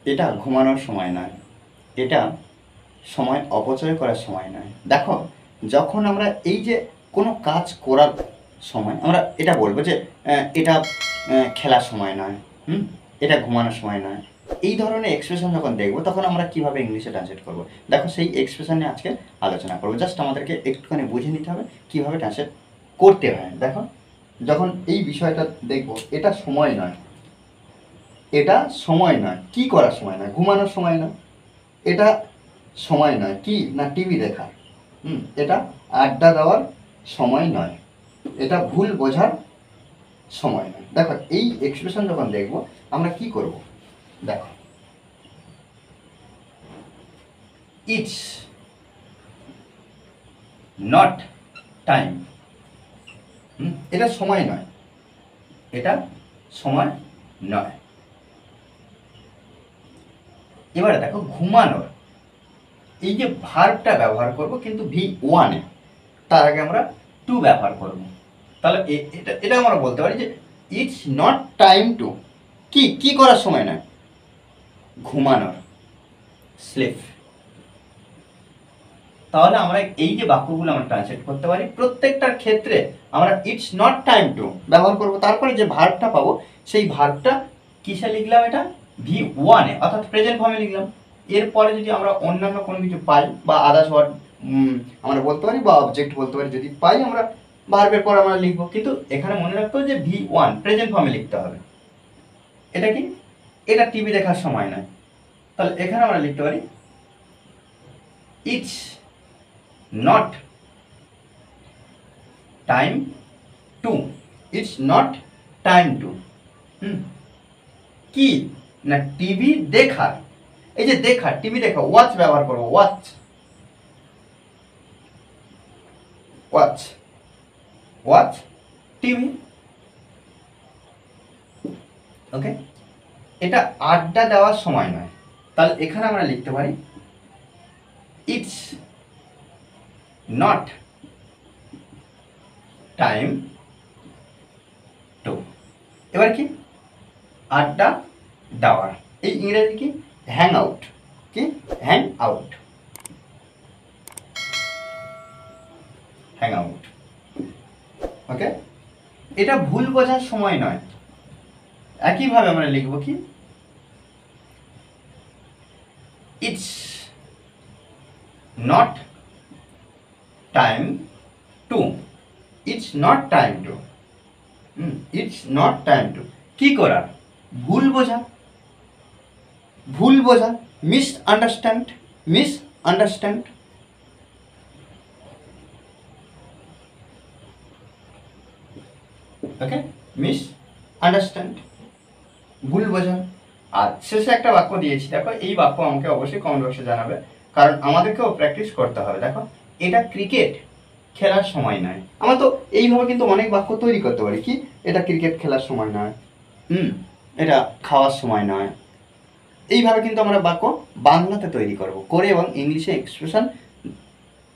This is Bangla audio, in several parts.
এটা ঘুমানোর সময় নয়, এটা সময় অপচয় করার সময় নয়। দেখো, যখন আমরা এই যে কোনো কাজ করার সময় আমরা এটা বলবো যে এটা খেলার সময় নয়, এটা ঘুমানোর সময় নয়, এই ধরনের এক্সপ্রেশন যখন দেখবো তখন আমরা কীভাবে ইংলিশে ট্রান্সলেট করবো। দেখো, সেই এক্সপ্রেশন নিয়ে আজকে আলোচনা করবো। জাস্ট আমাদেরকে একটুখানি বুঝে নিতে হবে কীভাবে ট্রান্সলেট করতে হয়। দেখো, যখন এই বিষয়টা দেখবো, এটা সময় নয়, এটা সময় নয়, কি করার সময় নয়, ঘুমানোর সময় নয়, এটা সময় নয় কি না টিভি দেখা, এটা আড্ডা দেওয়ার সময় নয়, এটা ভুল বোঝার সময় নয়। দেখো, এই এক্সপ্রেশন যখন দেখব আমরা কি করব। দেখো, ইটস নট টাইম, এটা সময় নয়, এটা সময় নয়। এবারে দেখো, ঘুমানোর এই যে ভার্বটা ব্যবহার করব কিন্তু V1 এ, তার আগে আমরা টু ব্যবহার করব। তাহলে এটা এটা আমরা বলতে পারি যে ইটস নট টাইম টু, কি কি করার সময় নয়, ঘুমানোর, স্লিপ। তাহলে আমরা এই যে বাক্যগুলো আমরা ট্রান্সলেট করতে পারি, প্রত্যেকটার ক্ষেত্রে আমরা ইটস নট টাইম টু ব্যবহার করব। তারপরে যে ভার্বটা পাবো সেই ভার্বটা কিসে লিখলাম, এটা V1 এ, অর্থাৎ প্রেজেন্ট ফর্মে লিখলাম। এরপরে যদি আমরা অন্যান্য কোনো কিছু পাই বা আদার্স ওয়ার্ড আমরা বলতে পারি বা অবজেক্ট বলতে পারি, যদি পাই আমরা ভার্বের পর আমরা লিখবো। কিন্তু এখানে মনে রাখতে হবে যে V1 প্রেজেন্ট ফর্মে লিখতে হবে। এটা কি, এটা টিভি দেখার সময় নয়। তাহলে এখানে আমরা লিখতে পারি it's not time to, it's not time to, কি না টিভি দেখার। এই যে দেখা, টিভি দেখা, ওয়াচ ব্যবহার করবো, ওয়াচ, ওয়াচ, ওয়াচ টিভি। ওকে, এটা আড্ডা দেওয়ার সময় নয়। তাহলে এখানে আমরা লিখতে পারি ইটস নট টাইম টু। এবার কি, আড্ডা দেওয়ার, এই ইংরেজি কি, হ্যাং আউট, কি হ্যাং আউট, হ্যাং আউট। ওকে, এটা ভুল বোঝার সময় নয়। একইভাবে আমরা লিখব কি, it's not time to, it's not time to, it's not time to, কি করার, ভুল বোঝা, ভুল বোঝা, মিস আন্ডারস্ট্যান্ড, মিস আন্ডারস্ট্যান্ড। ওকে, মিস আন্ডারস্ট্যান্ড, ভুল বোঝা। আর শেষে একটা বাক্য দিয়েছি, দেখো এই বাক্য আমাকে অবশ্যই কমেন্ট বক্সে জানাবে, কারণ আমাদেরকেও প্র্যাকটিস করতে হবে। দেখো, এটা ক্রিকেট খেলার সময় নয়। আমরা তো এইভাবে কিন্তু অনেক বাক্য তৈরি করতে পারি, কি এটা ক্রিকেট খেলার সময় নয়, এটা খাওয়ার সময় নয়। এইভাবে কিন্তু আমরা বাক্য বাংলাতে তৈরি করব, করে এবং ইংলিশে এক্সপ্রেশন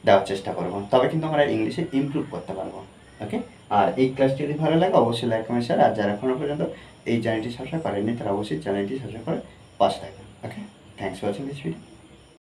দেওয়ার চেষ্টা করব, তবে কিন্তু আমরা ইংলিশে ইমপ্রুভ করতে পারবো। ওকে, আর এই ক্লাসটি যদি ভালো লাগে অবশ্যই লাইক কমেন্ট শেয়ার, আর যারা এখনও পর্যন্ত এই চ্যানেলটি সাবস্ক্রাইব করেননি তারা অবশ্যই চ্যানেলটি সাবস্ক্রাইব করে পাশে থাকবেন। Okay, thanks for watching this video.